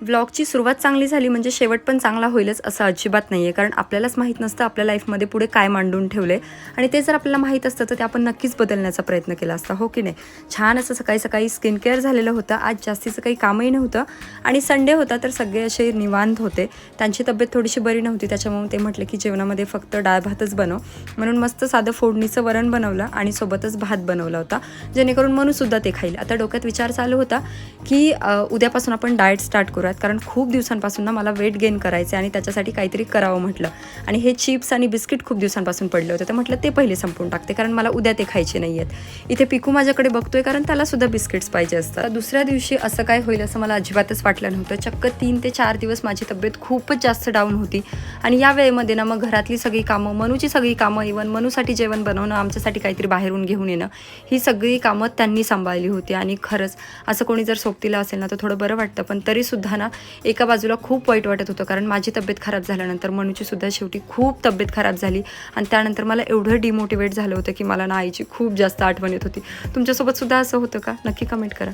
व्लॉगची सुरुवात चांगली झाली म्हणजे शेवट पण चांगला होईलच असं अजिबात नाही आहे, कारण आपल्यालाच माहीत नसतं आपल्या लाईफमध्ये पुढे काय मांडून ठेवले आणि ते जर आपल्याला माहीत असतं तर ते आपण नक्कीच बदलण्याचा प्रयत्न केला असता, हो की नाही. छान असं सकाळी सकाळी स्किन केअर झालेलं होतं. आज जास्तीचं काही कामही नव्हतं आणि संडे होता तर सगळे असे निवांत होते. त्यांची तब्येत थोडीशी बरी नव्हती, त्याच्यामुळे ते म्हटले की जेवणामध्ये फक्त डाळ भातच बनव, म्हणून मस्त साधं फोडणीचं वरण बनवलं आणि सोबतच भात बनवला होता, जेणेकरून मनूसुद्धा ते खाईल. आता डोक्यात विचार चालू होता की उद्यापासून आपण डाएट स्टार्ट करूयात, कारण खूप दिवसांपासून ना मला वेट गेन करायचं आणि त्याच्यासाठी काहीतरी करावं म्हटलं. आणि हे चिप्स आणि बिस्किट खूप दिवसांपासून पडले होते, तर म्हटलं ते पहिले संपवून टाकते, कारण मला उद्या ते खायचे नाही आहेत. इथे पिकू माझ्याकडे बघतोय, कारण त्यालासुद्धा बिस्किट्स पाहिजे असतात. दुसऱ्या दिवशी असं काय होईल असं मला अजिबातच वाटलं नव्हतं. चक्क 3 ते 4 दिवस माझी तब्येत खूपच जास्त डाऊन होती आणि या वेळेमध्ये ना मग घरातली सगळी कामं, मनूची सगळी कामं, इवन मनूसाठी जेवण बनवणं, आमच्यासाठी काहीतरी बाहेरून घेऊन येणं, ही सगळी कामं त्यांनी सांभाळली होती. आणि खरंच असं कोणी जर सोबतीला असेल ना तर थोडं बरं वाटतं, पण तरीसुद्धा ना एका बाजूला खूप वाईट वाटत होतं, कारण माझी तब्येत खराब झाल्यानंतर मनूचीसुद्धा शेवटी खूप तब्येत खराब झाली आणि त्यानंतर मला एवढं डिमोटिवेट झालं होतं की मला ना आईची खूप जास्त आठवण येत होती. तुमच्यासोबत सुद्धा असं होतं का? नक्की कमेंट करा.